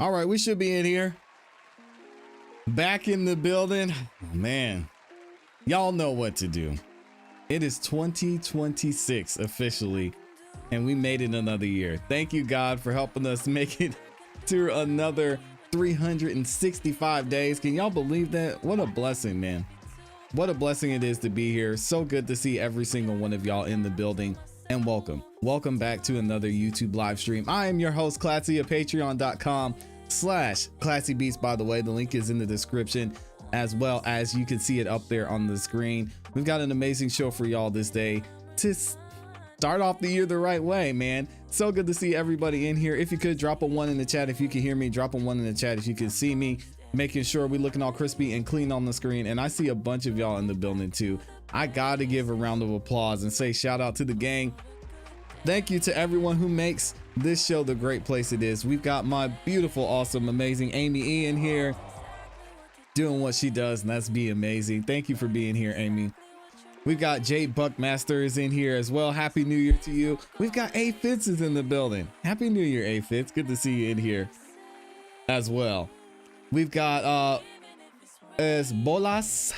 All right, we should be in here. Back in the building. Man, y'all know what to do. It is 2026 officially, and we made it another year. Thank you, God, for helping us make it to another 365 days. Can y'all believe that? What a blessing, man. What a blessing it is to be here. So good to see every single one of y'all in the building, and welcome back to another YouTube live stream. I am your host, ClassE, at patreon.com/ClassEbeats. By the way, the link is in the description, as well as you can see it up there on the screen. We've got an amazing show for y'all this day to start off the year the right way, man. So good to see everybody in here. If you could drop a 1 in the chat if you can hear me, drop a 1 in the chat if you can see me, making sure we looking all crispy and clean on the screen. And I see a bunch of y'all in the building too. I gotta give a round of applause and say shout out to the gang. Thank you to everyone who makes this show the great place it is. We've got my beautiful, awesome, amazing Amy E in here doing what she does, and that's be amazing. Thank you for being here, Amy. We've got Jade Buckmaster is in here as well. Happy New Year to you. We've got A Fitz is in the building. Happy New Year, A Fitz. Good to see you in here as well. We've got Bolas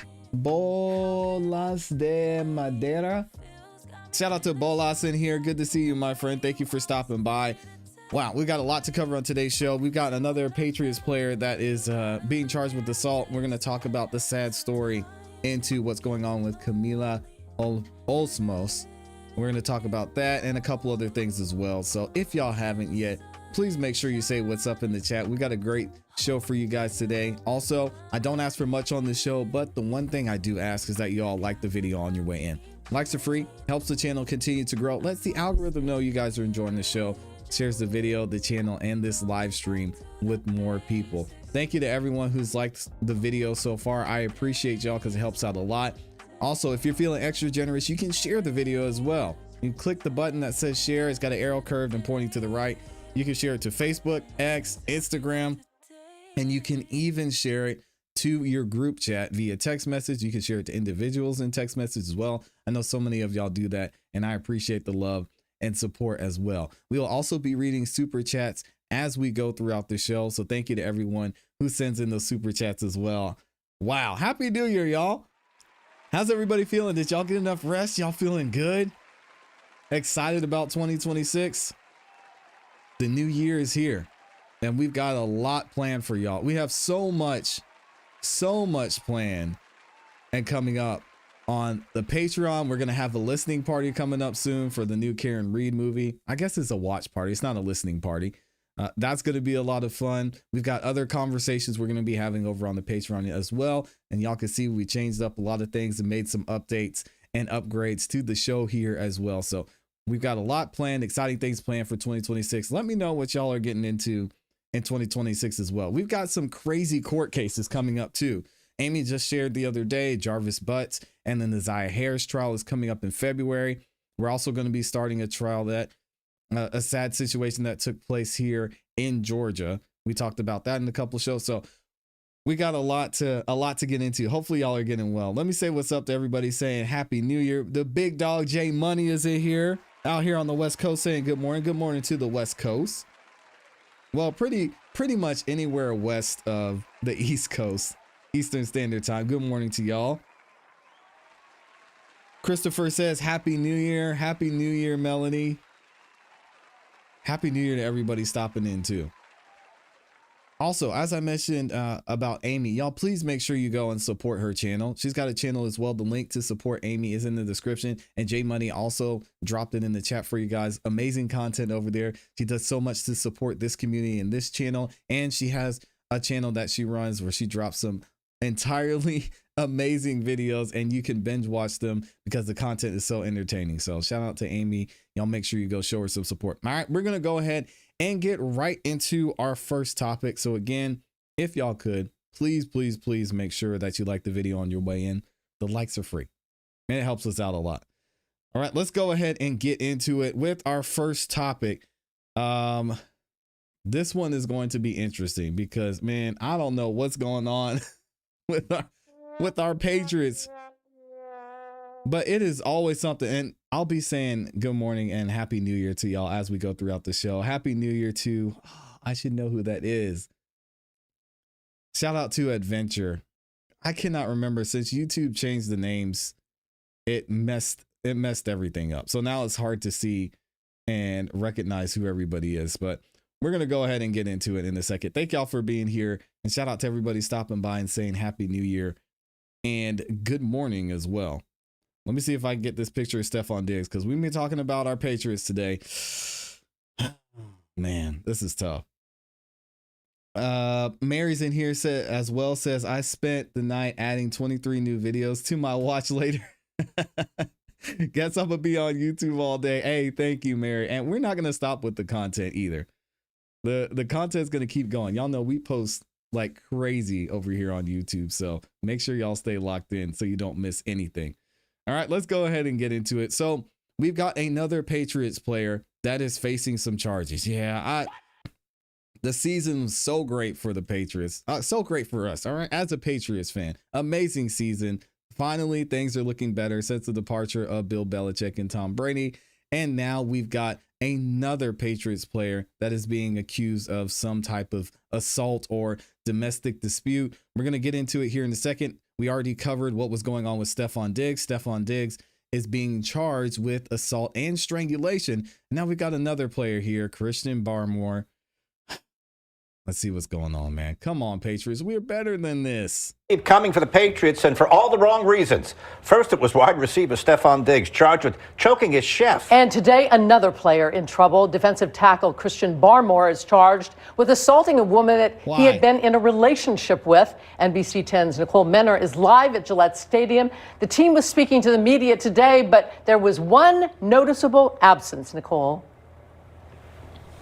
de Madera. Shout out to Bolas in here. Good to see you, my friend. Thank you for stopping by. Wow, we got a lot to cover on today's show. We've got another Patriots player that is being charged with assault. We're going to talk about the sad story into what's going on with Camila Olmos. We're going to talk about that and a couple other things as well. So if y'all haven't yet, please make sure you say what's up in the chat. We got a great show for you guys today. Also, I don't ask for much on the show, but the one thing I do ask is that you all like the video on your way in. Likes are free, helps the channel continue to grow, lets the algorithm know you guys are enjoying the show, shares the video, the channel, and this live stream with more people. Thank you to everyone who's liked the video so far. I appreciate y'all because it helps out a lot. Also, if you're feeling extra generous, you can share the video as well. You click the button that says share. It's got an arrow curved and pointing to the right. You can share it to Facebook, X, Instagram, and you can even share it to your group chat via text message. You can share it to individuals in text message as well. I know so many of y'all do that, and I appreciate the love and support as well. We will also be reading super chats as we go throughout the show. So thank you to everyone who sends in those super chats as well. Wow. Happy New Year, y'all. How's everybody feeling? Did y'all get enough rest? Y'all feeling good? Excited about 2026? The new year is here, and we've got a lot planned for y'all. We have so much planned and coming up on the Patreon. We're going to have a listening party coming up soon for the new Karen Reed movie. I guess it's a watch party. It's not a listening party. That's going to be a lot of fun. We've got other conversations we're going to be having over on the Patreon as well. And y'all can see we changed up a lot of things and made some updates and upgrades to the show here as well. So we've got a lot planned, exciting things planned for 2026. Let me know what y'all are getting into in 2026 as well. We've got some crazy court cases coming up too. Amy just shared the other day, Jarvis Butts, and then the Zaya Harris trial is coming up in February. We're also going to be starting a trial that a sad situation that took place here in Georgia. We talked about that in a couple of shows. So we got a lot to get into. Hopefully y'all are getting well. Let me say what's up to everybody saying Happy New Year. The big dog J Money is in here, out here on the West Coast, saying good morning. Good morning to the West Coast. Well, pretty much anywhere west of the East Coast, Eastern Standard Time. Good morning to y'all. Christopher says Happy New Year. Happy New Year, Melanie. Happy New Year to everybody stopping in too. Also, as I mentioned about Amy, y'all please make sure you go and support her channel. She's got a channel as well. The link to support Amy is in the description, and J Money also dropped it in the chat for you guys. Amazing content over there. She does so much to support this community and this channel, and she has a channel that she runs where she drops some entirely amazing videos, and you can binge watch them because the content is so entertaining. So shout out to Amy. Y'all make sure you go show her some support. All right, we're gonna go ahead and get right into our first topic. So again, if y'all could please make sure that you like the video on your way in. The likes are free and it helps us out a lot. All right, let's go ahead and get into it with our first topic. This one is going to be interesting because, man, I don't know what's going on with our Patriots, but it is always something. And I'll be saying good morning and Happy New Year to y'all as we go throughout the show. Happy New Year to, I should know who that is. Shout out to Adventure. I cannot remember, since YouTube changed the names, it messed everything up. So now it's hard to see and recognize who everybody is, but we're going to go ahead and get into it in a second. Thank y'all for being here, and shout out to everybody stopping by and saying Happy New Year and good morning as well. Let me see if I can get this picture of Stephon Diggs, because we've been talking about our Patriots today. Man, this is tough. Mary's in here says I spent the night adding 23 new videos to my watch later. Guess I'm gonna be on YouTube all day. Hey, thank you, Mary. And we're not gonna stop with the content either. The content's gonna keep going. Y'all know we post like crazy over here on YouTube, so make sure y'all stay locked in so you don't miss anything. All right, let's go ahead and get into it. So we've got another Patriots player that is facing some charges. Yeah, the season was so great for the Patriots. So great for us, all right? As a Patriots fan, amazing season. Finally, things are looking better since the departure of Bill Belichick and Tom Brady. And now we've got another Patriots player that is being accused of some type of assault or domestic dispute. We're going to get into it here in a second. We already covered what was going on with Stephon Diggs. Stephon Diggs is being charged with assault and strangulation. Now we've got another player here, Christian Barmore. Let's see what's going on, man. Come on, Patriots. We're better than this. Coming for the Patriots, and for all the wrong reasons. First, it was wide receiver Stephon Diggs, charged with choking his chef. And today, another player in trouble. Defensive tackle Christian Barmore is charged with assaulting a woman that he had been in a relationship with. NBC 10's Nicole Menner is live at Gillette Stadium. The team was speaking to the media today, but there was one noticeable absence, Nicole.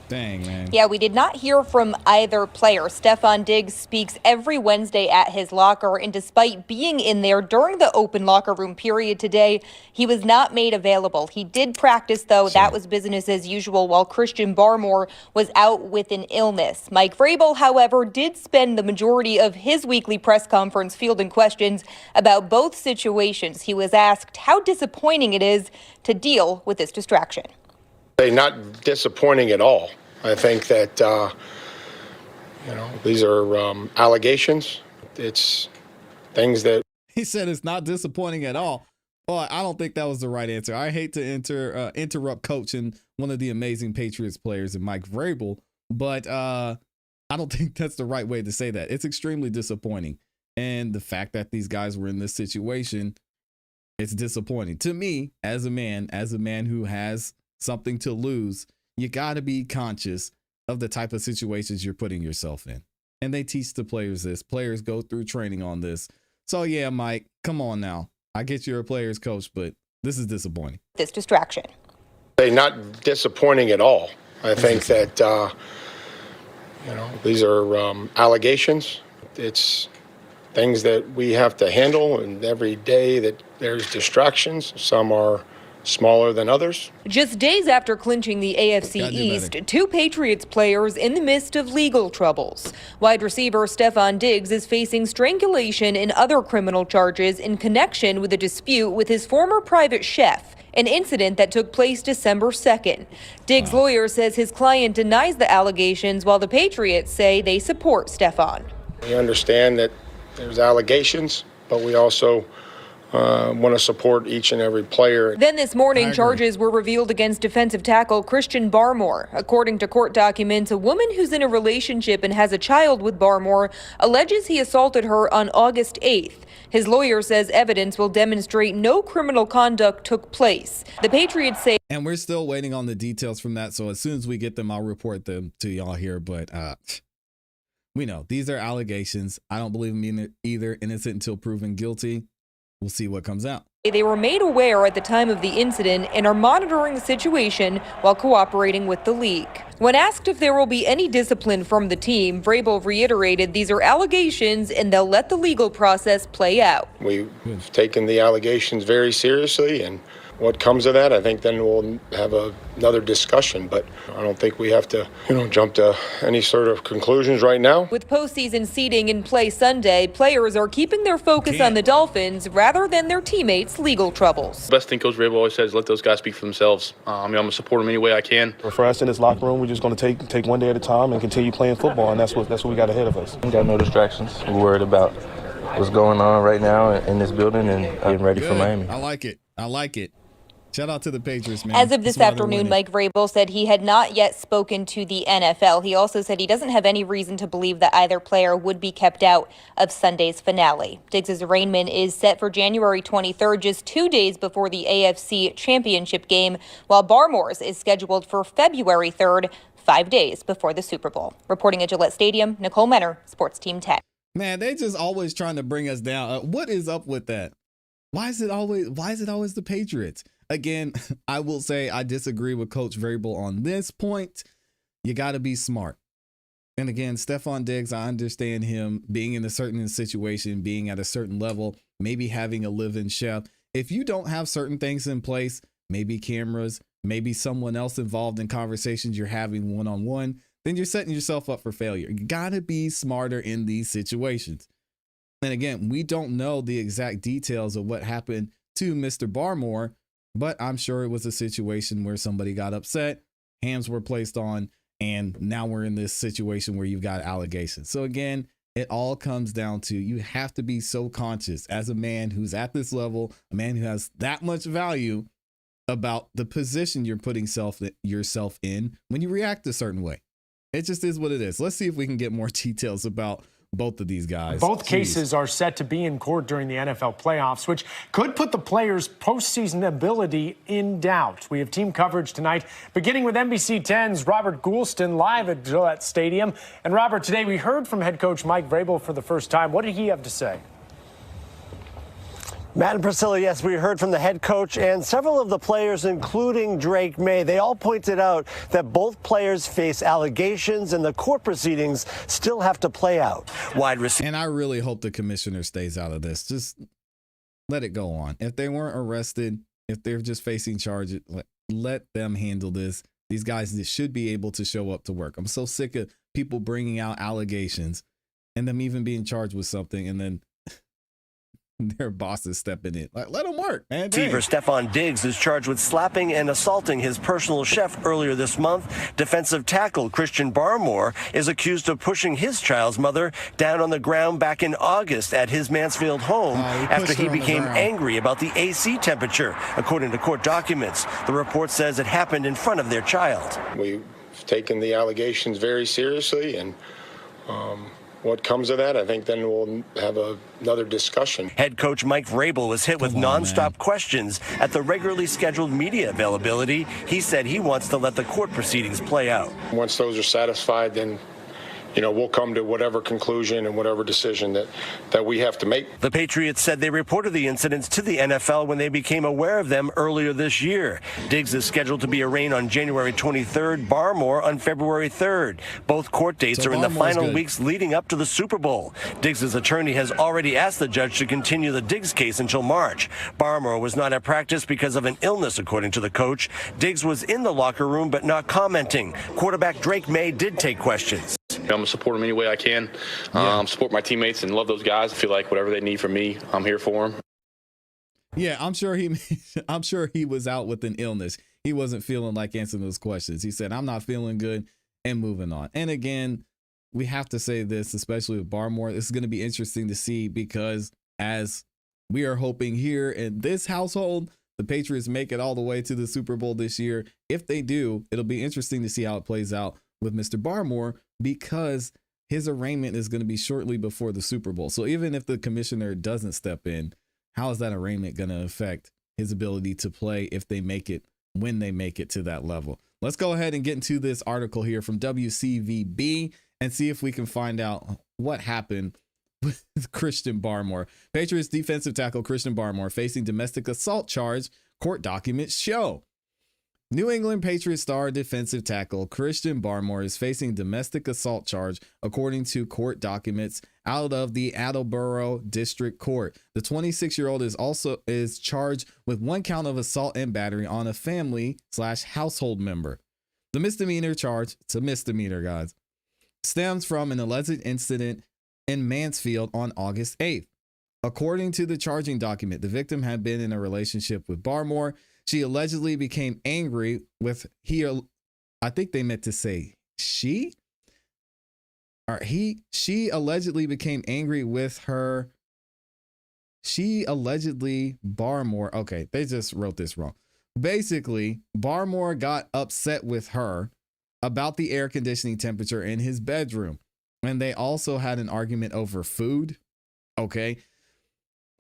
Dang, man. Yeah, we did not hear from either player. Stephon Diggs speaks every Wednesday at his locker, and despite being in there during the open locker room period today, he was not made available. He did practice, though. Sure. That was business as usual, while Christian Barmore was out with an illness. Mike Vrabel, however, did spend the majority of his weekly press conference fielding questions about both situations. He was asked how disappointing it is to deal with this distraction. Not disappointing at all. I think that, these are allegations. It's things that... He said it's not disappointing at all. Well, I don't think that was the right answer. I hate to interrupt coaching one of the amazing Patriots players in Mike Vrabel, but I don't think that's the right way to say that. It's extremely disappointing. And the fact that these guys were in this situation, it's disappointing. To me, as a man who has something to lose, you got to be conscious of the type of situations you're putting yourself in. And they teach the players this. Players go through training on this. So yeah, Mike, come on now. I get you're a player's coach, but this is disappointing. This distraction. Not disappointing at all. I think that, these are allegations. It's things that we have to handle, and every day that there's distractions. Some are smaller than others. Just days after clinching the AFC East, two Patriots players in the midst of legal troubles. Wide receiver Stephon Diggs is facing strangulation and other criminal charges in connection with a dispute with his former private chef, an incident that took place December 2nd. Diggs' lawyer says his client denies the allegations, while the Patriots say they support Stephon. We understand that there's allegations, but we also want to support each and every player. Then this morning, charges were revealed against defensive tackle Christian Barmore. According to court documents, a woman who's in a relationship and has a child with Barmore alleges he assaulted her on August 8th. His lawyer says evidence will demonstrate no criminal conduct took place. The Patriots say... And we're still waiting on the details from that, so as soon as we get them, I'll report them to y'all here, but we know these are allegations. I don't believe them either innocent until proven guilty. We'll see what comes out. They were made aware at the time of the incident and are monitoring the situation while cooperating with the league. When asked if there will be any discipline from the team, Vrabel reiterated these are allegations and they'll let the legal process play out. We've taken the allegations very seriously, and what comes of that, I think then we'll have another discussion. But I don't think we have to, jump to any sort of conclusions right now. With postseason seeding in play Sunday, players are keeping their focus on the Dolphins rather than their teammates' legal troubles. The best thing Coach Vrabel always says, let those guys speak for themselves. I'm going to support them any way I can. For us in this locker room, we're just going to take one day at a time and continue playing football, and that's what we got ahead of us. We got no distractions. We're worried about what's going on right now in this building and getting ready for Miami. I like it. Shout out to the Patriots, man. As of this afternoon, Mike Vrabel said he had not yet spoken to the NFL. He also said he doesn't have any reason to believe that either player would be kept out of Sunday's finale. Diggs' arraignment is set for January 23rd, just 2 days before the AFC Championship game, while Barmore's is scheduled for February 3rd, 5 days before the Super Bowl. Reporting at Gillette Stadium, Nicole Menner, Sports Team 10. Man, they just always trying to bring us down. What is up with that? Why is it always the Patriots? Again, I will say I disagree with Coach Vrabel on this point. You got to be smart. And again, Stefon Diggs, I understand him being in a certain situation, being at a certain level, maybe having a live-in chef. If you don't have certain things in place, maybe cameras, maybe someone else involved in conversations you're having one-on-one, then you're setting yourself up for failure. You got to be smarter in these situations. And again, we don't know the exact details of what happened to Mr. Barmore, but I'm sure it was a situation where somebody got upset, hands were placed on, and now we're in this situation where you've got allegations. So again, it all comes down to you have to be so conscious as a man who's at this level, a man who has that much value, about the position you're putting yourself in when you react a certain way. It just is what it is. Let's see if we can get more details about both of these guys. Both cases are set to be in court during the NFL playoffs, which could put the players' postseason ability in doubt. We have team coverage tonight, beginning with NBC 10's Robert Goulston live at Gillette Stadium. And Robert, today we heard from head coach Mike Vrabel for the first time. What did he have to say? Matt and Priscilla, yes, we heard from the head coach and several of the players, including Drake May. They all pointed out that both players face allegations and the court proceedings still have to play out. And I really hope the commissioner stays out of this. Just let it go on. If they weren't arrested, if they're just facing charges, let them handle this. These guys should be able to show up to work. I'm so sick of people bringing out allegations and them even being charged with something and then their bosses stepping in. Let them work, man. Receiver Stefon Diggs is charged with slapping and assaulting his personal chef earlier this month. Defensive tackle Christian Barmore is accused of pushing his child's mother down on the ground back in August at his Mansfield home after he became angry about the AC temperature, according to court documents. The report says it happened in front of their child. We've taken the allegations very seriously, and what comes of that, I think then we'll have another discussion. Head coach Mike Vrabel was hit with nonstop questions at the regularly scheduled media availability. He said he wants to let the court proceedings play out. Once those are satisfied, then we'll come to whatever conclusion and whatever decision that we have to make. The Patriots said they reported the incidents to the NFL when they became aware of them earlier this year. Diggs is scheduled to be arraigned on January 23rd, Barmore on February 3rd. Both court dates are in the final weeks leading up to the Super Bowl. Diggs' attorney has already asked the judge to continue the Diggs case until March. Barmore was not at practice because of an illness, according to the coach. Diggs was in the locker room but not commenting. Quarterback Drake May did take questions. I'm going to support them any way I can, support my teammates and love those guys. I feel like whatever they need from me, I'm here for them. Yeah, I'm sure he was out with an illness. He wasn't feeling like answering those questions. He said, I'm not feeling good, and moving on. And again, we have to say this, especially with Barmore. This is going to be interesting to see because as we are hoping here in this household, the Patriots make it all the way to the Super Bowl this year. If they do, it'll be interesting to see how it plays out with Mr. Barmore, because his arraignment is going to be shortly before the Super Bowl. So even if the commissioner doesn't step in, how is that arraignment going to affect his ability to play if they make it, when they make it to that level? Let's go ahead and get into this article here from WCVB and see if we can find out what happened with Christian Barmore. Patriots defensive tackle Christian Barmore facing domestic assault charge, court documents show. New England Patriots star defensive tackle Christian Barmore is facing domestic assault charge, according to court documents out of the Attleboro District Court. The 26-year-old is charged with 1 count of assault and battery on a family/household member. The misdemeanor charge, it's a misdemeanor, guys, stems from an alleged incident in Mansfield on August 8th. According to the charging document, the victim had been in a relationship with Barmore. She allegedly became angry with I think they meant to say she or he. She allegedly became angry with her. Barmore. Okay, they just wrote this wrong. Basically, Barmore got upset with her about the air conditioning temperature in his bedroom. And they also had an argument over food. Okay.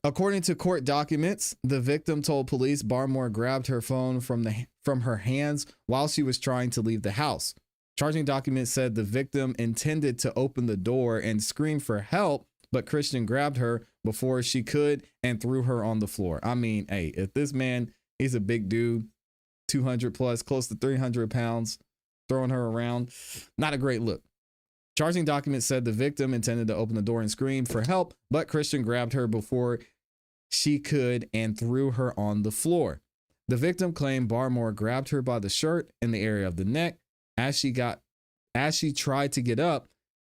According to court documents, the victim told police Barmore grabbed her phone from her hands while she was trying to leave the house. Charging documents said the victim intended to open the door and scream for help, but Christian grabbed her before she could and threw her on the floor. I mean, hey, if this man, he's a big dude, 200 plus, close to 300 pounds, throwing her around, not a great look. Charging documents said the victim intended to open the door and scream for help, but Christian grabbed her before she could and threw her on the floor. The victim claimed Barmore grabbed her by the shirt in the area of the neck as she tried to get up,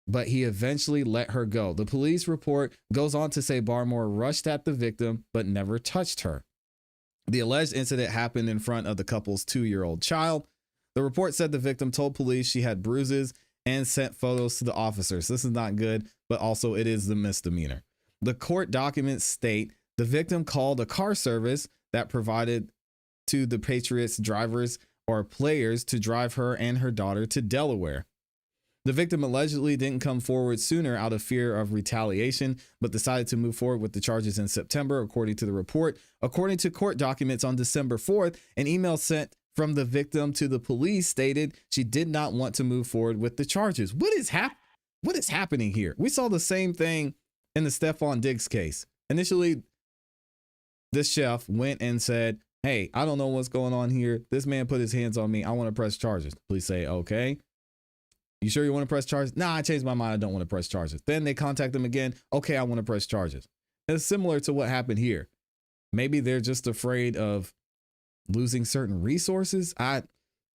but he eventually let her go. The police report goes on to say Barmore rushed at the victim but never touched her. The alleged incident happened in front of the couple's 2-year-old child. The report said the victim told police she had bruises and sent photos to the officers. This is not good, but also it is the misdemeanor. The court documents state the victim called a car service that provided to the Patriots drivers or players to drive her and her daughter to Delaware. The victim allegedly didn't come forward sooner out of fear of retaliation, but decided to move forward with the charges in September, according to the report. According to court documents on December 4th, an email sent from the victim to the police stated she did not want to move forward with the charges. What is happening here? We saw the same thing in the Stephon Diggs case. Initially, this chef went and said, hey, I don't know what's going on here. This man put his hands on me. I want to press charges. Police say, okay. You sure you want to press charges? Nah, I changed my mind. I don't want to press charges. Then they contact them again. Okay, I want to press charges. It's similar to what happened here. Maybe they're just afraid of losing certain resources. I'll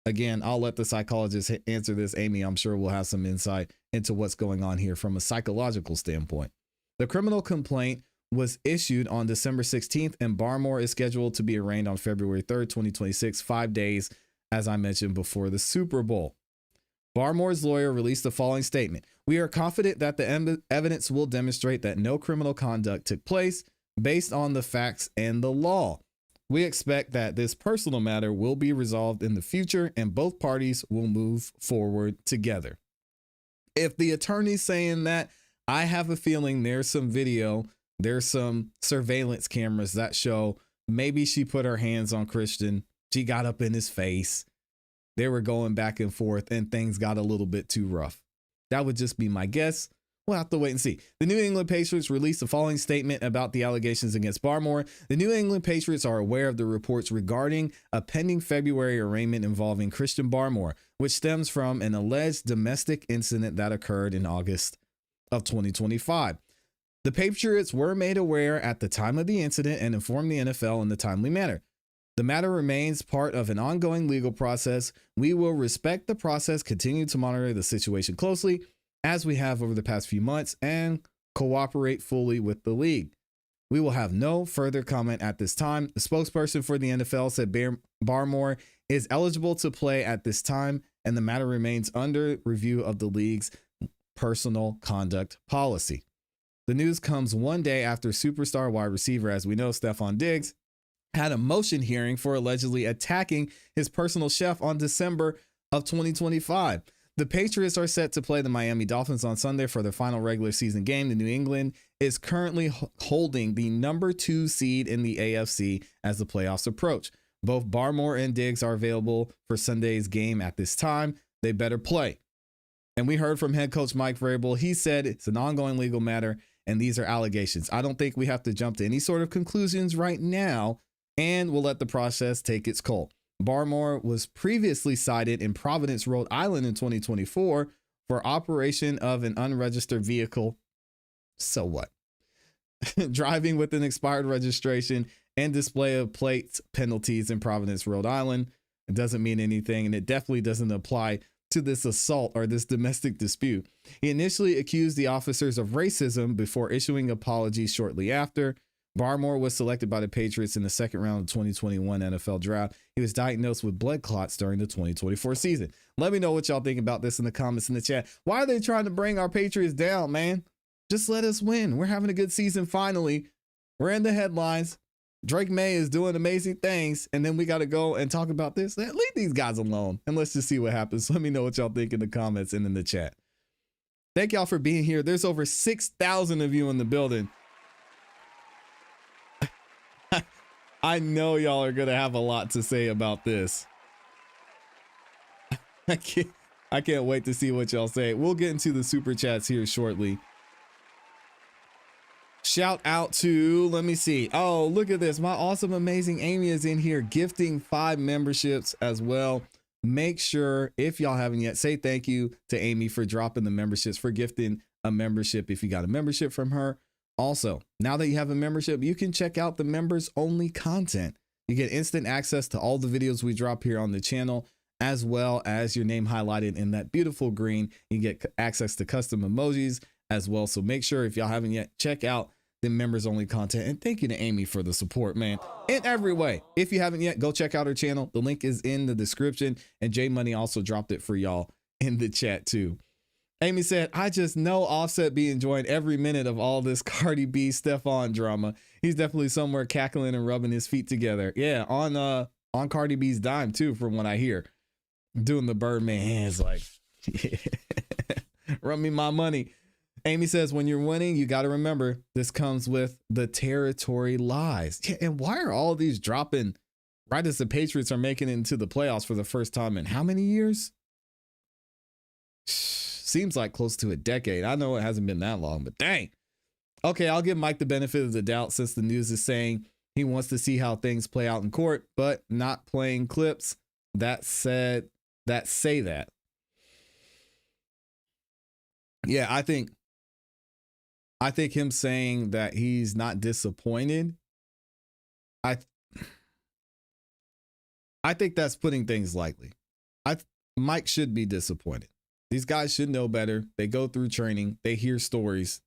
let the psychologist answer this. Amy, I'm sure will have some insight into what's going on here from a psychological standpoint. The criminal complaint was issued on December 16th, and Barmore is scheduled to be arraigned on February 3rd, 2026, 5 days, as I mentioned, before the Super Bowl. Barmore's lawyer released the following statement. We are confident that the evidence will demonstrate that no criminal conduct took place based on the facts and the law. We expect that this personal matter will be resolved in the future and both parties will move forward together. If the attorney's saying that, I have a feeling there's some video, there's some surveillance cameras that show maybe she put her hands on Christian. She got up in his face. They were going back and forth and things got a little bit too rough. That would just be my guess. We'll have to wait and see. The New England Patriots released the following statement about the allegations against Barmore. The New England Patriots are aware of the reports regarding a pending February arraignment involving Christian Barmore, which stems from an alleged domestic incident that occurred in August of 2025. The Patriots were made aware at the time of the incident and informed the NFL in a timely manner. The matter remains part of an ongoing legal process. We will respect the process, continue to monitor the situation closely, as we have over the past few months, and cooperate fully with the league. We will have no further comment at this time. The spokesperson for the NFL said Barmore is eligible to play at this time, and the matter remains under review of the league's personal conduct policy. The news comes one day after superstar wide receiver, as we know, Stephon Diggs, had a motion hearing for allegedly attacking his personal chef on December of 2025. The Patriots are set to play the Miami Dolphins on Sunday for their final regular season game. The New England is currently holding the number 2 seed in the AFC as the playoffs approach. Both Barmore and Diggs are available for Sunday's game at this time. They better play. And we heard from head coach Mike Vrabel. He said it's an ongoing legal matter and these are allegations. I don't think we have to jump to any sort of conclusions right now, and we'll let the process take its course. Barmore was previously cited in Providence, Rhode Island in 2024 for operation of an unregistered vehicle. So what? Driving with an expired registration and display of plates penalties in Providence, Rhode Island. It doesn't mean anything, and it definitely doesn't apply to this assault or this domestic dispute. He initially accused the officers of racism before issuing apologies shortly after. Barmore was selected by the Patriots in the second round of the 2021 NFL draft. He was diagnosed with blood clots during the 2024 season. Let me know what y'all think about this in the comments in the chat. Why are they trying to bring our Patriots down, man? Just let us win. We're having a good season finally. We're in the headlines. Drake May is doing amazing things, and then we got to go and talk about this. Leave these guys alone, and let's just see what happens. Let me know what y'all think in the comments and in the chat. Thank y'all for being here. There's over 6,000 of you in the building. I know y'all are going to have a lot to say about this. I can't wait to see what y'all say. We'll get into the super chats here shortly. Shout out to, let me see. Oh, look at this. My awesome, amazing Amy is in here gifting 5 memberships as well. Make sure, if y'all haven't yet, say thank you to Amy for dropping the memberships, for gifting a membership if you got a membership from her. Also, now that you have a membership, you can check out the members only content. You get instant access to all the videos we drop here on the channel, as well as your name highlighted in that beautiful green. You get access to custom emojis as well. So make sure, if y'all haven't yet, check out the members only content. And thank you to Amy for the support, man, in every way. If you haven't yet, go check out her channel. The link is in the description, and J Money also dropped it for y'all in the chat too. Amy said, I just know Offset be enjoying every minute of all this Cardi B Stephon drama. He's definitely somewhere cackling and rubbing his feet together. Yeah, on Cardi B's dime too, from what I hear. Doing the Birdman hands like, run me my money. Amy says, when you're winning, you got to remember this comes with the territory lies. Yeah, and why are all of these dropping right as the Patriots are making it into the playoffs for the first time in how many years? Seems like close to a decade. I know it hasn't been that long, but dang. Okay, I'll give Mike the benefit of the doubt since the news is saying he wants to see how things play out in court, but not playing clips that say that. Yeah, I think him saying that he's not disappointed, I think that's putting things lightly. Mike should be disappointed. These guys should know better. They go through training. They hear stories.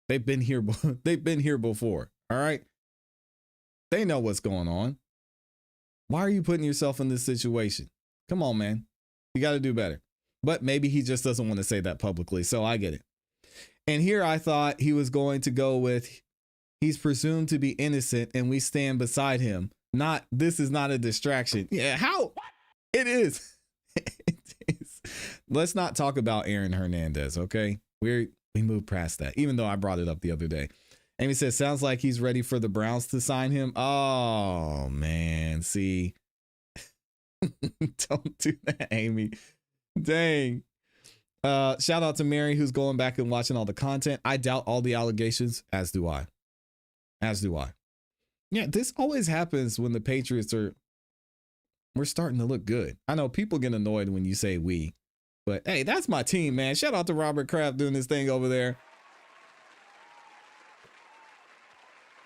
They've been here. They've been here before. All right. They know what's going on. Why are you putting yourself in this situation? Come on, man. You got to do better. But maybe he just doesn't want to say that publicly. So I get it. And here I thought he was going to go with, he's presumed to be innocent and we stand beside him. Not, this is not a distraction. Yeah, how? It is. It is. Let's not talk about Aaron Hernandez, okay? We moved past that, even though I brought it up the other day. Amy says, sounds like he's ready for the Browns to sign him. Oh, man. See, don't do that, Amy. Dang. Shout out to Mary, who's going back and watching all the content. I doubt all the allegations, as do I. Yeah, this always happens when the Patriots we're starting to look good. I know people get annoyed when you say we, but hey, that's my team, man. Shout out to Robert Kraft doing his thing over there.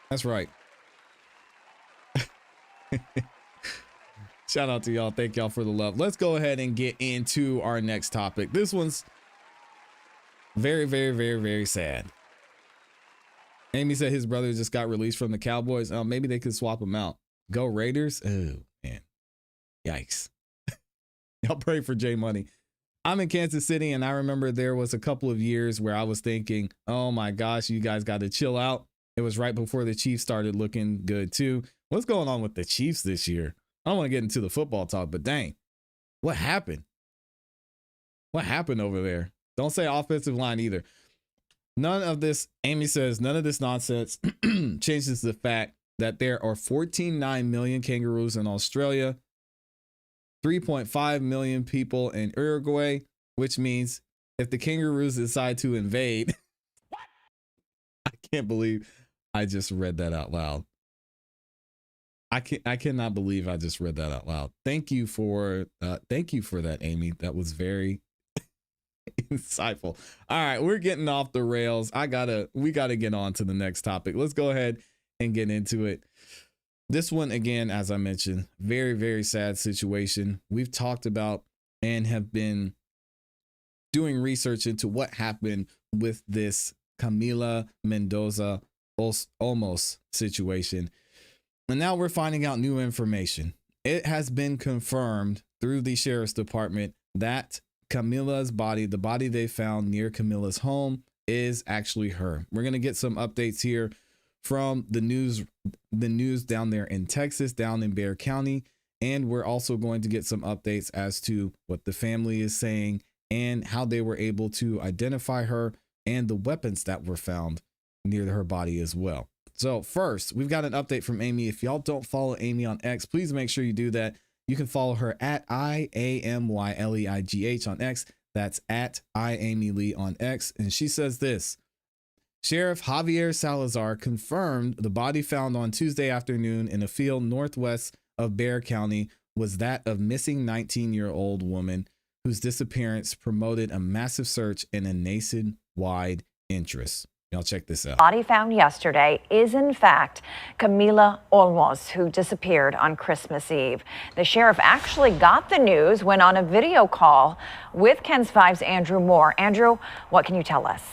That's right. Shout out to y'all. Thank y'all for the love. Let's go ahead and get into our next topic. This one's very, very, very, very sad. Amy said his brother just got released from the Cowboys. Maybe they could swap him out. Go Raiders. Oh, man. Yikes. Y'all pray for J Money. I'm in Kansas City, and I remember there was a couple of years where I was thinking, oh my gosh, you guys got to chill out. It was right before the Chiefs started looking good too. What's going on with the Chiefs this year? I don't want to get into the football talk, but dang, what happened? What happened over there? Don't say offensive line either. None of this, Amy says, none of this nonsense changes the fact that there are 14.9 million kangaroos in Australia, 3.5 million people in Uruguay, which means if the kangaroos decide to invade, I can't believe I just read that out loud. I cannot believe I just read that out loud. Thank you for that, Amy. That was very insightful. All right, we're getting off the rails. We gotta get on to the next topic. Let's go ahead and get into it. This one, again, as I mentioned, very, very sad situation. We've talked about and have been doing research into what happened with this Camila Mendoza Olmos situation. And now we're finding out new information. It has been confirmed through the sheriff's department that Camila's body, the body they found near Camila's home, is actually her. We're going to get some updates here from the news down there in Texas, down in Bexar County. And we're also going to get some updates as to what the family is saying and how they were able to identify her and the weapons that were found near her body as well. So first, we've got an update from Amy. If y'all don't follow Amy on X, please make sure you do that. You can follow her at IAMYLEIGH on X. That's at IAmyLee on X. And she says this: Sheriff Javier Salazar confirmed the body found on Tuesday afternoon in a field northwest of Bexar County was that of missing 19-year-old woman whose disappearance promoted a massive search and a nationwide interest. Y'all check this out. Body found yesterday is in fact Camila Olmos, who disappeared on Christmas Eve. The sheriff actually got the news when on a video call with KENS 5's Andrew Moore. Andrew, what can you tell us?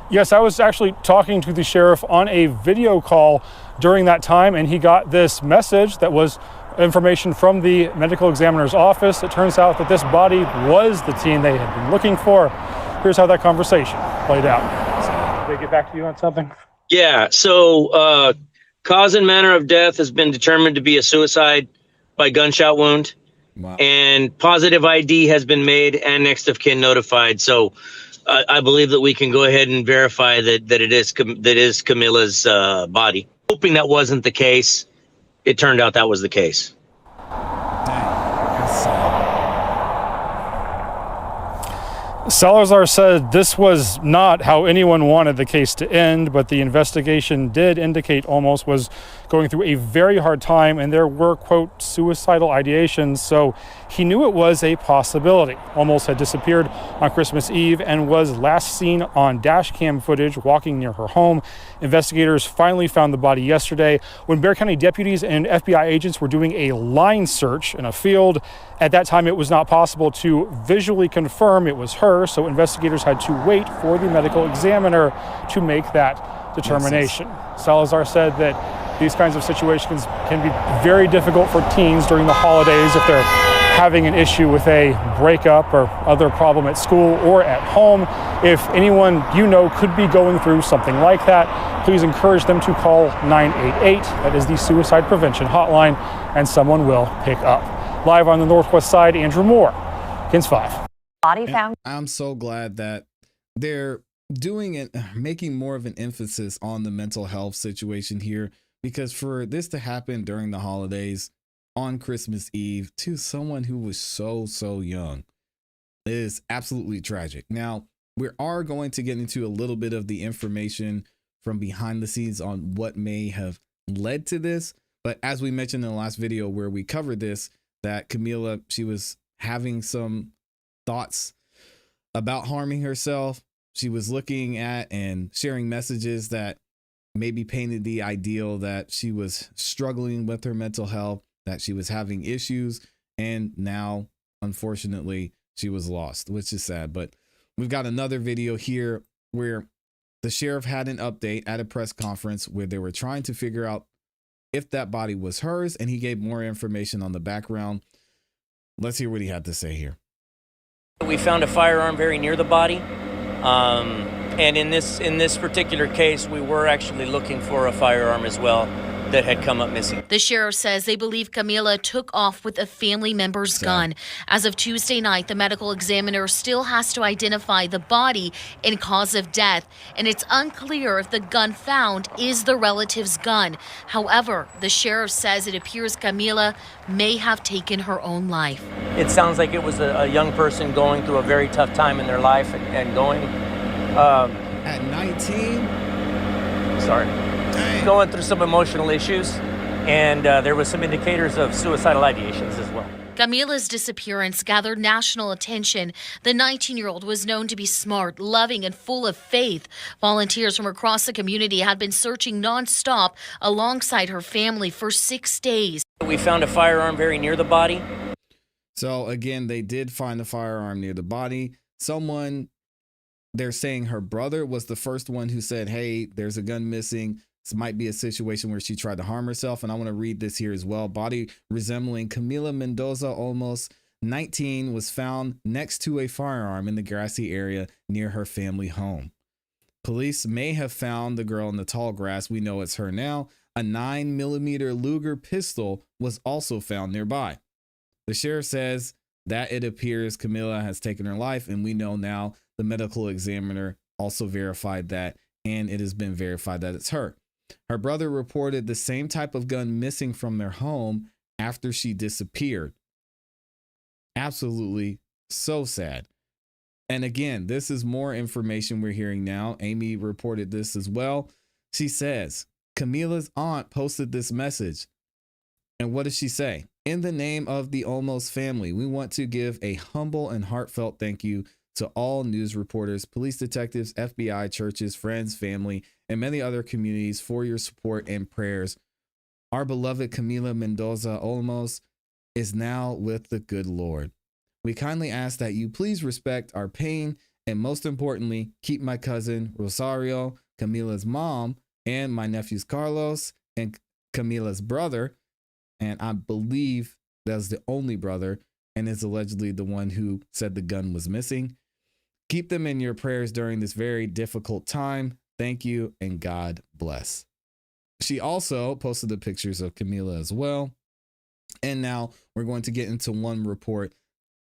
Yes, I was actually talking to the sheriff on a video call during that time, and he got this message that was information from the medical examiner's office. It turns out that this body was the teen they had been looking for. Here's how that conversation played out. Did they get back to you on something? Yeah, so cause and manner of death has been determined to be a suicide by gunshot wound. Wow. And positive ID has been made and next of kin notified. So I believe that we can go ahead and verify that it is Camila's body. Hoping that wasn't the case, it turned out that was the case. Salazar said this was not how anyone wanted the case to end, but the investigation did indicate Olmos was going through a very hard time and there were, quote, suicidal ideations, so he knew it was a possibility. Olmos had disappeared on Christmas Eve and was last seen on dash cam footage walking near her home. Investigators finally found the body yesterday when Bexar County deputies and FBI agents were doing a line search in a field. At that time, it was not possible to visually confirm it was her, so investigators had to wait for the medical examiner to make that determination. Salazar said that these kinds of situations can be very difficult for teens during the holidays if they're having an issue with a breakup or other problem at school or at home. If anyone you know could be going through something like that, please encourage them to call 988. That is the suicide prevention hotline, and someone will pick up. Live on the Northwest Side, Andrew Moore, KENS 5. Body found. I'm so glad that they're doing it, making more of an emphasis on the mental health situation here, because for this to happen during the holidays on Christmas Eve to someone who was so young is absolutely tragic. Now, we are going to get into a little bit of the information from behind the scenes on what may have led to this. But as we mentioned in the last video where we covered this, that Camila, she was having some thoughts about harming herself. She was looking at and sharing messages that maybe painted the ideal that she was struggling with her mental health, that she was having issues, and now, unfortunately, she was lost, which is sad. But we've got another video here where the sheriff had an update at a press conference where they were trying to figure out if that body was hers, and he gave more information on the background. Let's hear what he had to say here. We found a firearm very near the body. And in this particular case, we were actually looking for a firearm as well that had come up missing. The sheriff says they believe Camila took off with a family member's gun. As of Tuesday night, the medical examiner still has to identify the body and cause of death, and it's unclear if the gun found is the relative's gun. However, the sheriff says it appears Camila may have taken her own life. It sounds like it was a young person going through a very tough time in their life and going. At 19? sorry. Going through some emotional issues, and there was some indicators of suicidal ideations as well. Camila's disappearance gathered national attention. The 19-year-old was known to be smart, loving, and full of faith. Volunteers from across the community had been searching nonstop alongside her family for 6 days. We found a firearm very near the body. So again, they did find a firearm near the body. They're saying her brother was the first one who said, hey, there's a gun missing. This might be a situation where she tried to harm herself. And I want to read this here as well. Body resembling Camila Mendoza Olmos, 19, was found next to a firearm in the grassy area near her family home. Police may have found the girl in the tall grass. We know it's her now. A 9mm Luger pistol was also found nearby. The sheriff says that it appears Camila has taken her life, and we know now the medical examiner also verified that, and it has been verified that it's her. Her brother reported the same type of gun missing from their home after she disappeared. Absolutely so sad. And again, this is more information we're hearing now. Amy reported this as well. She says, Camila's aunt posted this message. And what does she say? In the name of the Olmos family, we want to give a humble and heartfelt thank you to all news reporters, police detectives, FBI, churches, friends, family, and many other communities for your support and prayers. Our beloved Camila Mendoza Olmos is now with the good Lord. We kindly ask that you please respect our pain and, most importantly, keep my cousin Rosario, Camila's mom, and my nephews Carlos and Camila's brother, and I believe that's the only brother and is allegedly the one who said the gun was missing. Keep them in your prayers during this very difficult time. Thank you, and God bless. She also posted the pictures of Camila as well. And now we're going to get into one report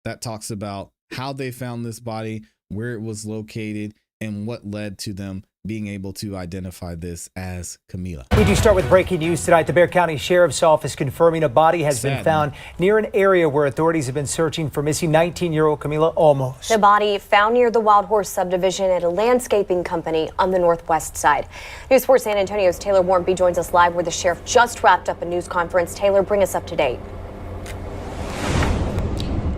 that talks about how they found this body, where it was located, and what led to them being able to identify this as Camila. We do start with breaking news tonight. The Bexar County Sheriff's Office confirming a body has been found near an area where authorities have been searching for missing 19-year-old Camila Olmos. The body found near the Wild Horse subdivision at a landscaping company on the northwest side. News 4 San Antonio's Taylor Warmby joins us live where the sheriff just wrapped up a news conference. Taylor, bring us up to date.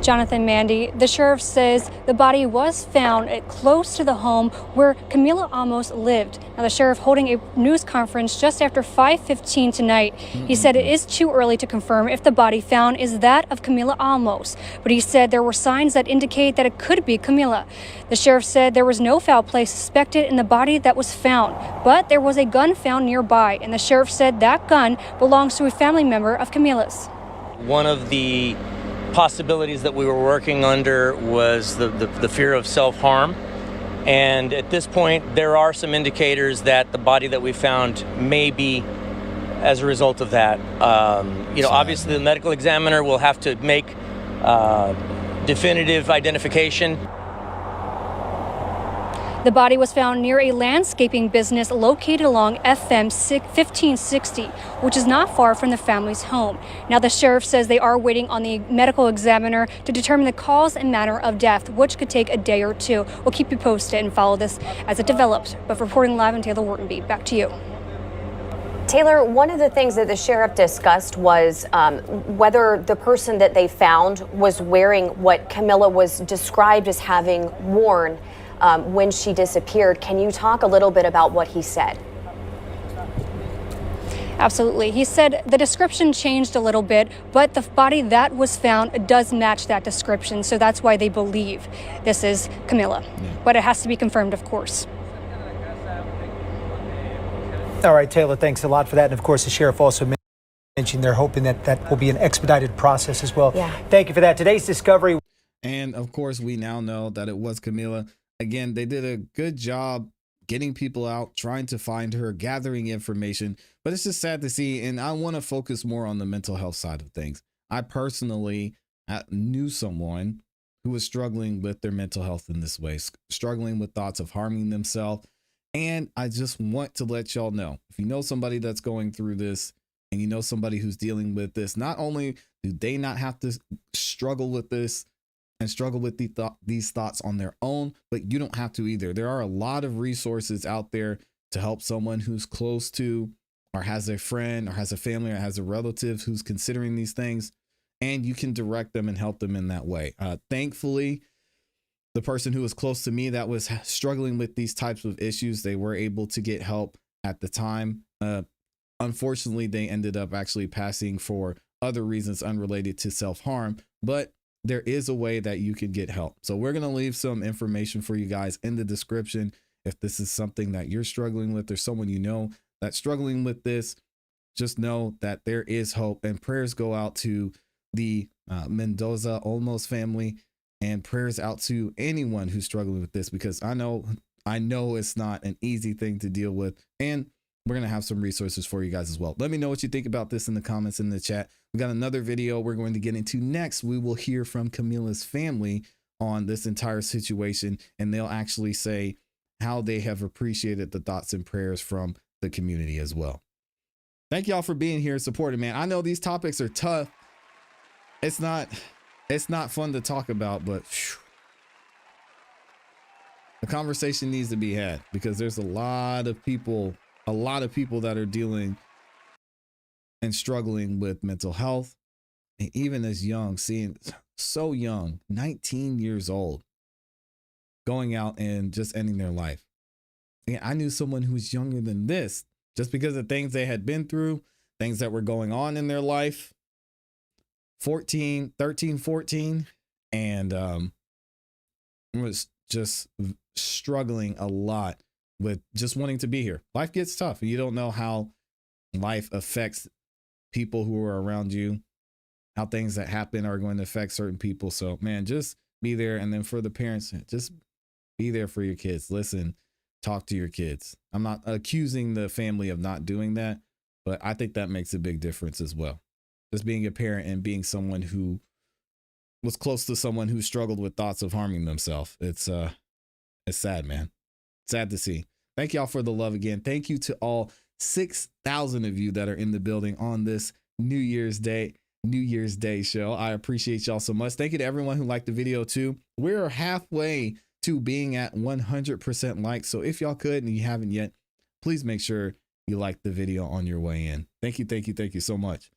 Jonathan, Mandy, the sheriff says the body was found close to the home where Camila Olmos lived. Now, the sheriff holding a news conference just after 5:15 tonight. He said it is too early to confirm if the body found is that of Camila Olmos, but he said there were signs that indicate that it could be Camila. The sheriff said there was no foul play suspected in the body that was found, but there was a gun found nearby, and the sheriff said that gun belongs to a family member of Camila's. One of the possibilities that we were working under was the fear of self-harm. And at this point, there are some indicators that the body that we found may be as a result of that. Obviously the medical examiner will have to make definitive identification. The body was found near a landscaping business located along FM 1560, which is not far from the family's home. Now, the sheriff says they are waiting on the medical examiner to determine the cause and manner of death, which could take a day or two. We'll keep you posted and follow this as it develops. But reporting live in Taylor Wartenby, back to you. Taylor, one of the things that the sheriff discussed was whether the person that they found was wearing what Camila was described as having worn when she disappeared. Can you talk a little bit about what he said? Absolutely. He said the description changed a little bit, but the body that was found does match that description. So that's why they believe this is Camila. But it has to be confirmed, of course. All right, Taylor, thanks a lot for that. And of course, the sheriff also mentioned they're hoping that that will be an expedited process as well. Yeah. Thank you for that. Today's discovery. And of course, we now know that it was Camila. Again, they did a good job getting people out, trying to find her, gathering information. But it's just sad to see. And I want to focus more on the mental health side of things. I personally knew someone who was struggling with their mental health in this way, struggling with thoughts of harming themselves. And I just want to let y'all know, if you know somebody that's going through this and you know somebody who's dealing with this, not only do they not have to struggle with this and struggle with these thoughts on their own, but you don't have to either. There are a lot of resources out there to help someone who's close to, or has a friend, or has a family, or has a relative who's considering these things, and you can direct them and help them in that way. Thankfully, the person who was close to me that was struggling with these types of issues, they were able to get help at the time. Unfortunately, they ended up actually passing for other reasons unrelated to self-harm, but there is a way that you can get help. So we're going to leave some information for you guys in the description. If this is something that you're struggling with, or someone you know that's struggling with this, just know that there is hope, and prayers go out to the Mendoza Olmos family, and prayers out to anyone who's struggling with this, because I know it's not an easy thing to deal with, and we're going to have some resources for you guys as well. Let me know what you think about this in the comments in the chat. We got another video we're going to get into next. We will hear from Camila's family on this entire situation, and they'll actually say how they have appreciated the thoughts and prayers from the community as well. Thank y'all for being here and supporting, man. I know these topics are tough. It's not fun to talk about, but whew, the conversation needs to be had, because there's a lot of people that are dealing and struggling with mental health, and even as young, seeing so young, 19 years old, going out and just ending their life. And I knew someone who was younger than this, just because of things they had been through, things that were going on in their life. 13, 14, and was just struggling a lot with just wanting to be here. Life gets tough, and you don't know how life affects people who are around you, how things that happen are going to affect certain people. So man, just be there. And then for the parents, just be there for your kids. Listen, talk to your kids. I'm not accusing the family of not doing that, but I think that makes a big difference as well. Just being a parent and being someone who was close to someone who struggled with thoughts of harming themselves. It's sad, man. Sad to see. Thank y'all for the love again. Thank you to all 6,000 of you that are in the building on this New Year's Day show. I appreciate y'all so much. Thank you to everyone who liked the video too. We're halfway to being at 100% likes. So if y'all could, and you haven't yet, please make sure you like the video on your way in. Thank you. Thank you. Thank you so much.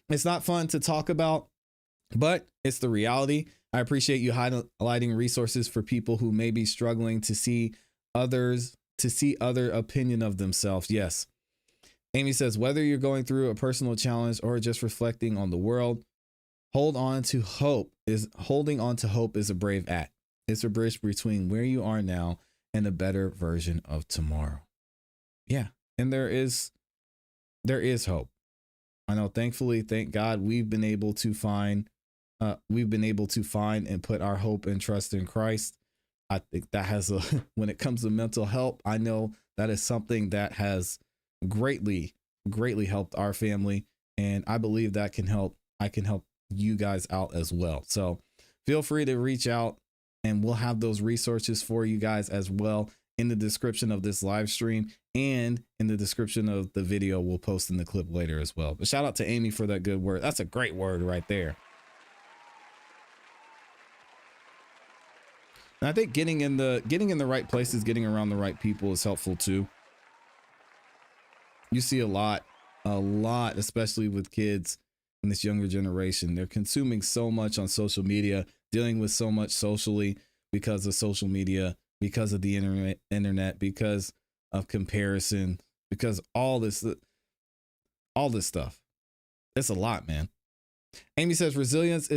It's not fun to talk about, but it's the reality. I appreciate you highlighting resources for people who may be struggling to see other opinion of themselves. Yes. Amy says, whether you're going through a personal challenge or just reflecting on the world, holding on to hope is a brave act. It's a bridge between where you are now and a better version of tomorrow. Yeah. And there is hope. I know, thankfully, thank God, we've been able to find and put our hope and trust in Christ. I think that has when it comes to mental health, I know that is something that has greatly helped our family. And I believe that I can help you guys out as well. So feel free to reach out, and we'll have those resources for you guys as well in the description of this live stream, and in the description of the video we'll post in the clip later as well. But shout out to Amy for that good word. That's a great word right there. And I think getting in the right places, getting around the right people is helpful too. You see a lot, especially with kids in this younger generation. They're consuming so much on social media, dealing with so much socially because of social media, because of the internet, because of comparison, because all this stuff. It's a lot, man. Amy says resilience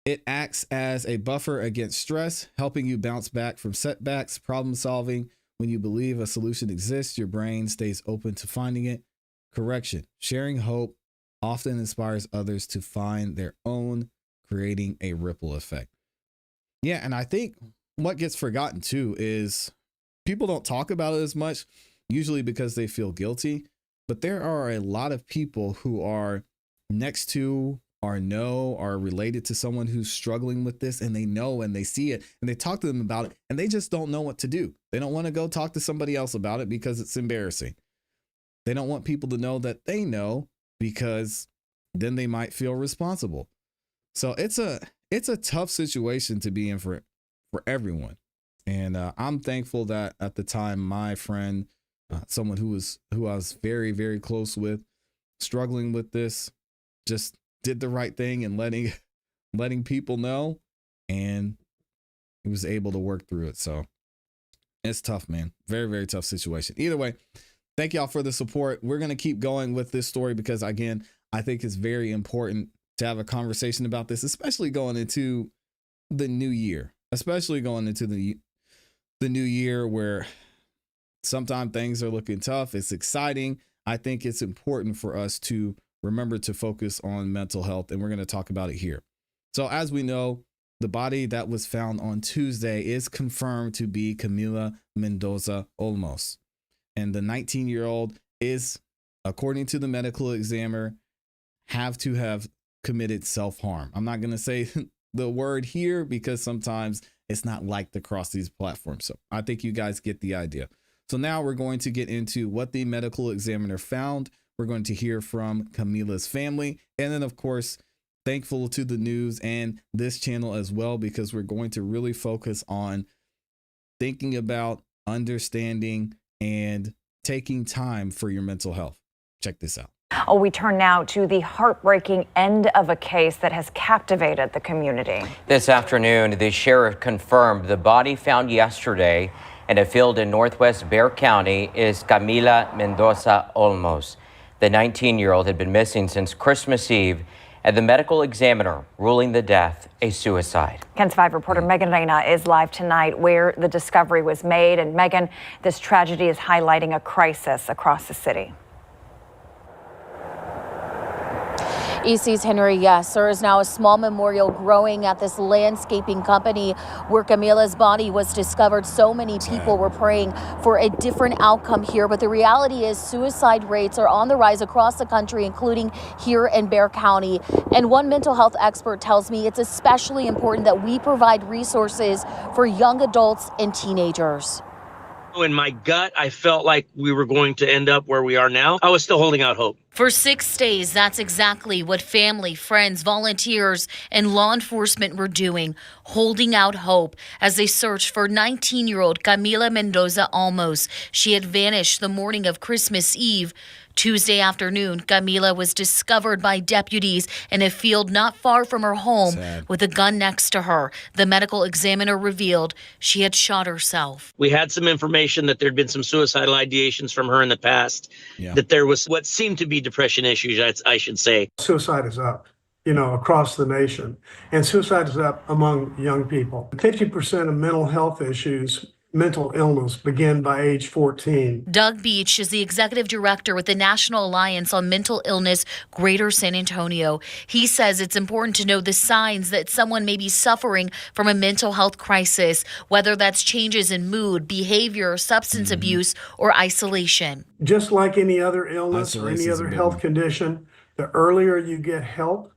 it acts as a buffer against stress, helping you bounce back from setbacks, problem solving. When you believe a solution exists, your brain stays open to finding it. Correction. Sharing hope often inspires others to find their own, creating a ripple effect. Yeah, and I think what gets forgotten too is people don't talk about it as much, usually because they feel guilty. But there are a lot of people who are next to or know are related to someone who's struggling with this, and they know and they see it and they talk to them about it, and they just don't know what to do. They don't want to go talk to somebody else about it because it's embarrassing. They don't want people to know that they know, because then they might feel responsible. So it's a tough situation to be in for everyone. And I'm thankful that at the time my friend someone who I was very, very close with, struggling with this, just did the right thing and letting people know, and he was able to work through it. So it's tough, man. Very, very tough situation. Either way, thank y'all for the support. We're going to keep going with this story because, again, I think it's very important to have a conversation about this, especially going into the new year, the new year where sometimes things are looking tough. It's exciting. I think it's important for us to remember to focus on mental health, and we're going to talk about it here. So as we know, the body that was found on Tuesday is confirmed to be Camila Mendoza Olmos. And the 19-year-old is, according to the medical examiner, have to have committed self-harm. I'm not going to say the word here because sometimes it's not liked across these platforms. So I think you guys get the idea. So now we're going to get into what the medical examiner found. We're going to hear from Camila's family. And then, of course, thankful to the news and this channel as well, because we're going to really focus on thinking about, understanding, and taking time for your mental health. Check this out. Oh, we turn now to the heartbreaking end of a case that has captivated the community. This afternoon, the sheriff confirmed the body found yesterday in a field in northwest Bexar County is Camila Mendoza Olmos. The 19-year-old had been missing since Christmas Eve, and the medical examiner ruling the death a suicide. KENS 5 reporter Megan Reyna is live tonight where the discovery was made. And Megan, this tragedy is highlighting a crisis across the city. EC's Henry, yes, there is now a small memorial growing at this landscaping company where Camila's body was discovered. So many people were praying for a different outcome here, but the reality is suicide rates are on the rise across the country, including here in Bexar County. And one mental health expert tells me it's especially important that we provide resources for young adults and teenagers. In my gut, I felt like we were going to end up where we are now. I was still holding out hope. For 6 days, that's exactly what family, friends, volunteers, and law enforcement were doing, holding out hope as they searched for 19-year-old Camila Mendoza Olmos. She had vanished the morning of Christmas Eve. Tuesday afternoon, Camila was discovered by deputies in a field not far from her home with a gun next to her. The medical examiner revealed she had shot herself. We had some information that there'd been some suicidal ideations from her in the past, that there was what seemed to be depression issues, I should say. Suicide is up, across the nation, and suicide is up among young people. 50% of mental illness begin by age 14. Doug Beach is the executive director with the National Alliance on Mental Illness Greater San Antonio. He says it's important to know the signs that someone may be suffering from a mental health crisis, whether that's changes in mood, behavior, substance abuse, or isolation. Just like any other illness or any other health condition, the earlier you get help,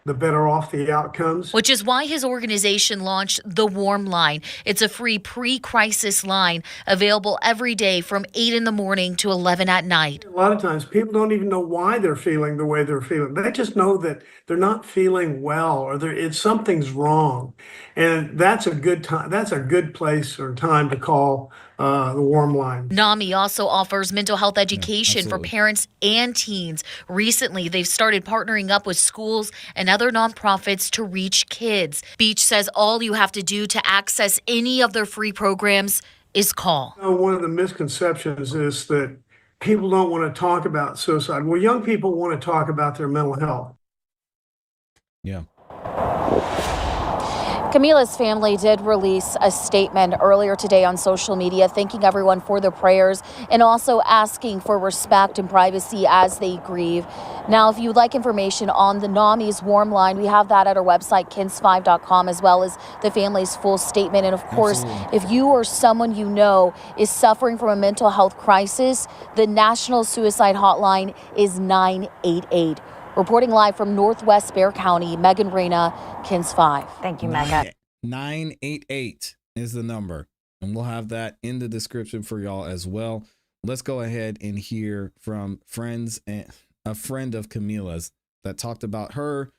the better off the outcomes. Which is why his organization launched the Warm Line. It's a free pre-crisis line available every day from 8 in the morning to 11 at night. A lot of times people don't even know why they're feeling the way they're feeling. They just know that they're not feeling well or something's wrong. And that's a good time. That's a good place or time to call the Warm Line. NAMI also offers mental health education for parents and teens. Recently, they've started partnering up with schools and other nonprofits to reach kids. Beach says all you have to do to access any of their free programs is call. One of the misconceptions is that people don't want to talk about suicide. Well, young people want to talk about their mental health. Yeah. Camila's family did release a statement earlier today on social media, thanking everyone for their prayers and also asking for respect and privacy as they grieve. Now, if you'd like information on the NAMI's Warm Line, we have that at our website, KENS5.com, as well as the family's full statement. And of course, if you or someone you know is suffering from a mental health crisis, the National Suicide Hotline is 988. Reporting live from Northwest Bexar County, Megan Reyna, KENS 5. Thank you, Megan. 988 is the number, and we'll have that in the description for y'all as well. Let's go ahead and hear from friends and a friend of Camila's that talked about her,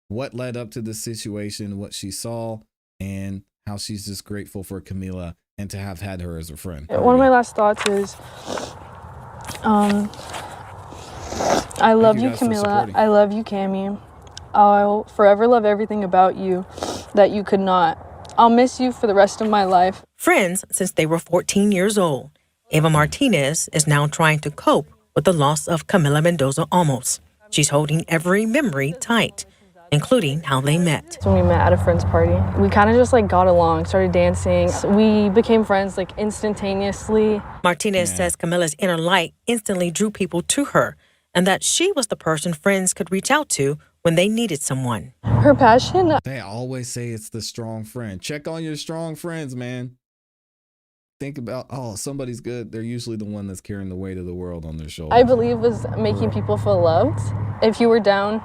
what led up to the situation, what she saw, and how she's just grateful for Camila and to have had her as a friend. One of my last thoughts is, I love you, Camila. I love you, Cammy. I'll forever love everything about you that you could not. I'll miss you for the rest of my life. Friends since they were 14 years old, Eva Martinez is now trying to cope with the loss of Camila Mendoza Olmos. She's holding every memory tight, including how they met. When we met at a friend's party, we kind of just got along, started dancing. We became friends instantaneously. Martinez says Camila's inner light instantly drew people to her, and that she was the person friends could reach out to when they needed someone. Her passion. They always say it's the strong friend. Check on your strong friends, man. Think about, somebody's good. They're usually the one that's carrying the weight of the world on their shoulders. I believe was making people feel loved. If you were down,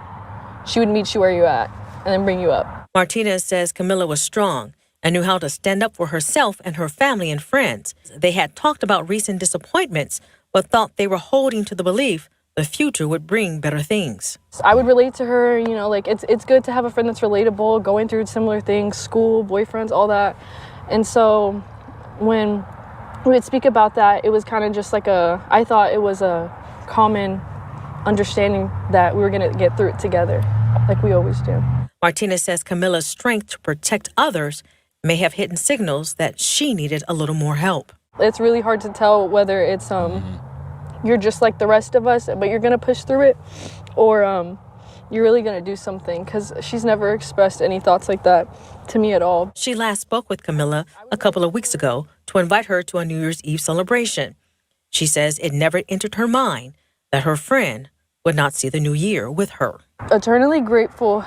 she would meet you where you're at and then bring you up. Martinez says Camila was strong and knew how to stand up for herself and her family and friends. They had talked about recent disappointments, but thought they were holding to the belief the future would bring better things. I would relate to her, it's good to have a friend that's relatable, going through similar things, school, boyfriends, all that. And so when we would speak about that, it was kind of just I thought it was a common understanding that we were going to get through it together, like we always do. Martinez says Camila's strength to protect others may have hidden signals that she needed a little more help. It's really hard to tell whether it's you're just like the rest of us, but you're going to push through it, or you're really going to do something, because she's never expressed any thoughts like that to me at all. She last spoke with Camila a couple of weeks ago to invite her to a New Year's Eve celebration. She says it never entered her mind that her friend would not see the new year with her. Eternally grateful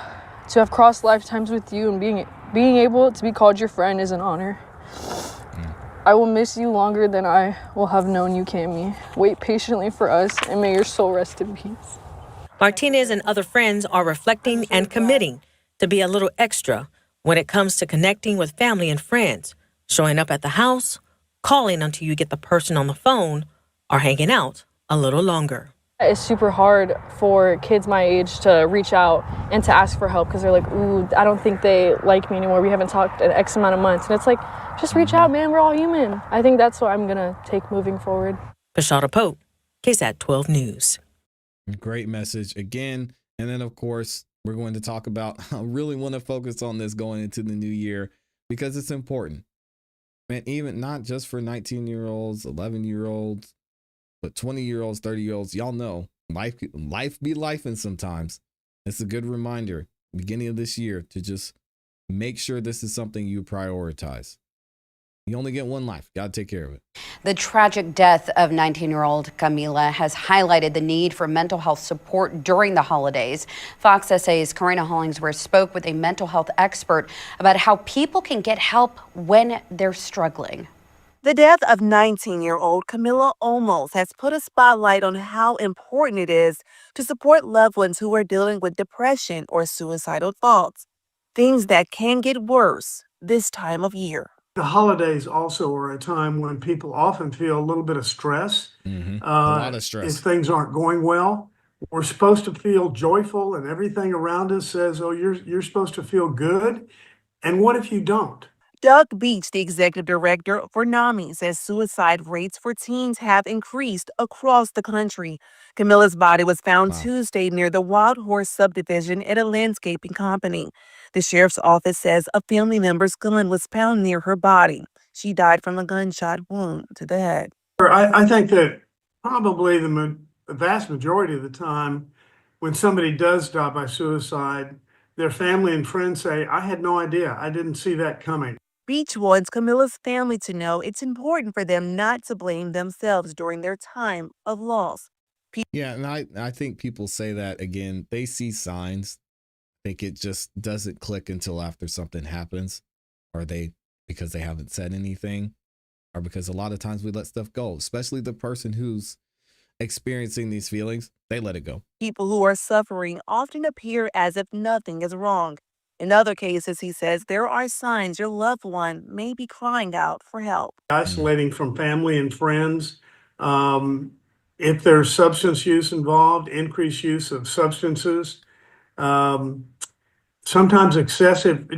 to have crossed lifetimes with you, and being able to be called your friend is an honor. I will miss you longer than I will have known you, Cammy. Wait patiently for us, and may your soul rest in peace. Martinez and other friends are reflecting and committing to be a little extra when it comes to connecting with family and friends, showing up at the house, calling until you get the person on the phone, or hanging out a little longer. It's super hard for kids my age to reach out and to ask for help, because they're like, ooh, I don't think they like me anymore. We haven't talked in X amount of months. And it's like, just reach out, man. We're all human. I think that's what I'm going to take moving forward. Pashada Pope, KSAT 12 News. Great message again. And then, of course, we're going to talk about, I really want to focus on this going into the new year, because it's important. Man, even not just for 19-year-olds, 11-year-olds, but 20-year-olds, 30-year-olds, y'all know life be lifing sometimes. It's a good reminder, beginning of this year, to just make sure this is something you prioritize. You only get one life. Got to take care of it. The tragic death of 19-year-old Camila has highlighted the need for mental health support during the holidays. Fox SA's Karina Hollingsworth spoke with a mental health expert about how people can get help when they're struggling. The death of 19-year-old Camila Olmos has put a spotlight on how important it is to support loved ones who are dealing with depression or suicidal thoughts, things that can get worse this time of year. The holidays also are a time when people often feel a little bit of stress. A lot of stress. If things aren't going well, we're supposed to feel joyful, and everything around us says, oh, you're supposed to feel good. And what if you don't? Doug Beach, the executive director for NAMI, says suicide rates for teens have increased across the country. Camila's body was found Tuesday near the Wild Horse subdivision at a landscaping company. The sheriff's office says a family member's gun was found near her body. She died from a gunshot wound to the head. I think that probably the vast majority of the time when somebody does die by suicide, their family and friends say, I had no idea. I didn't see that coming. Beach wants Camila's family to know it's important for them not to blame themselves during their time of loss. Yeah, and I think people say that, again, they see signs. I think it just doesn't click until after something happens, or because they haven't said anything, or because a lot of times we let stuff go, especially the person who's experiencing these feelings, they let it go. People who are suffering often appear as if nothing is wrong. In other cases, he says, there are signs your loved one may be crying out for help. Isolating from family and friends. If there's substance use involved, increased use of substances. Sometimes excessive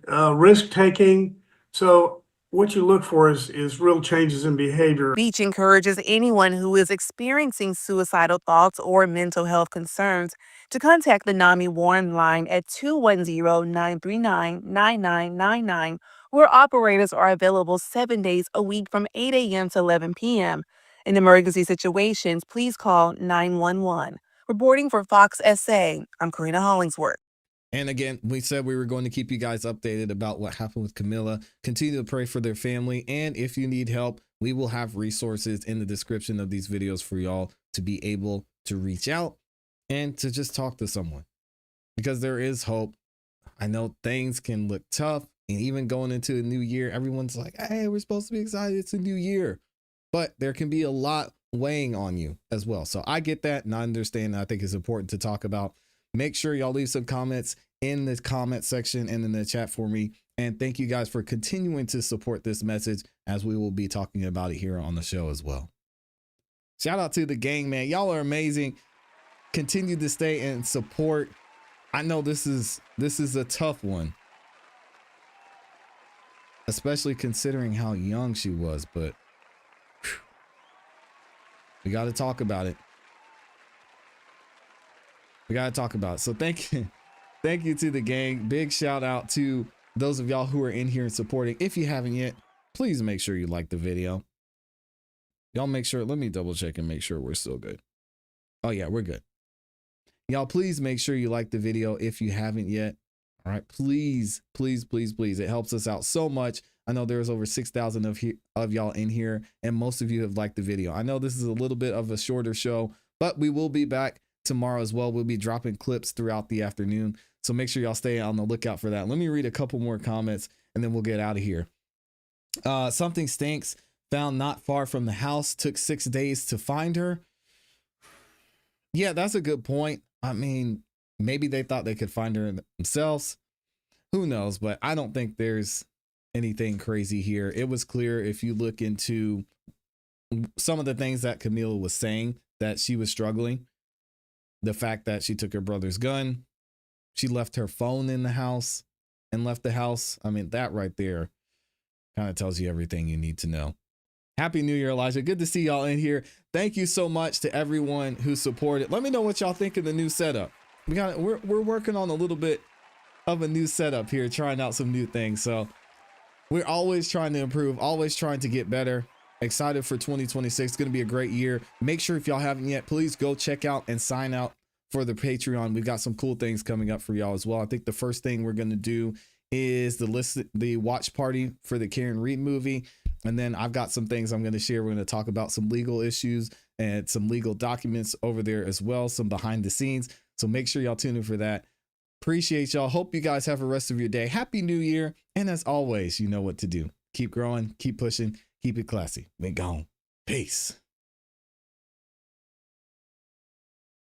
risk taking. So what you look for is real changes in behavior. Beach encourages anyone who is experiencing suicidal thoughts or mental health concerns to contact the NAMI Warren line at 210-939-9999, where operators are available 7 days a week from 8 a.m. to 11 p.m. In emergency situations, please call 911. Reporting for Fox SA, I'm Karina Hollingsworth. And again, we said we were going to keep you guys updated about what happened with Camila. Continue to pray for their family. And if you need help, we will have resources in the description of these videos for y'all to be able to reach out and to just talk to someone, because there is hope. I know things can look tough, and even going into a new year, everyone's like, hey, we're supposed to be excited. It's a new year, but there can be a lot weighing on you as well. So I get that, and I understand. I think it's important to talk about. Make sure y'all leave some comments in the comment section and in the chat for me. And thank you guys for continuing to support this message, as we will be talking about it here on the show as well. Shout out to the gang, man. Y'all are amazing. Continue to stay and support. I know this is a tough one, especially considering how young she was, but whew, we got to talk about it. We got to talk about it. So thank you to the gang. Big shout out to those of y'all who are in here and supporting. If you haven't yet, please make sure you like the video. Y'all make sure, let me double check and make sure we're still good. Oh yeah, we're good. Y'all, please make sure you like the video if you haven't yet. All right, please, please, please, please. It helps us out so much. I know there's over 6,000 of y'all in here, and most of you have liked the video. I know this is a little bit of a shorter show, but we will be back tomorrow as well. We'll be dropping clips throughout the afternoon, so make sure y'all stay on the lookout for that. Let me read a couple more comments and then we'll get out of here. Something stinks. Found not far from the house. Took 6 days to find her. Yeah, that's a good point. I mean, maybe they thought they could find her themselves. Who knows? But I don't think there's anything crazy here. It was clear, if you look into some of the things that Camila was saying, that she was struggling. The fact that she took her brother's gun, she left her phone in the house and left the house. I mean, that right there kind of tells you everything you need to know. Happy New Year, Elijah. Good to see y'all in here. Thank you so much to everyone who supported. Let me know what y'all think of the new setup. We're working on a little bit of a new setup here, trying out some new things. So we're always trying to improve, always trying to get better. Excited for 2026. It's going to be a great year. Make sure, if y'all haven't yet, please go check out and sign out for the Patreon. We've got some cool things coming up for y'all as well. I think the first thing we're going to do is the watch party for the Karen Reed movie. And then I've got some things I'm going to share. We're going to talk about some legal issues and some legal documents over there as well, some behind the scenes. So make sure y'all tune in for that. Appreciate y'all. Hope you guys have a rest of your day. Happy New Year. And as always, you know what to do. Keep growing, keep pushing, keep it classy. Been gone. Peace.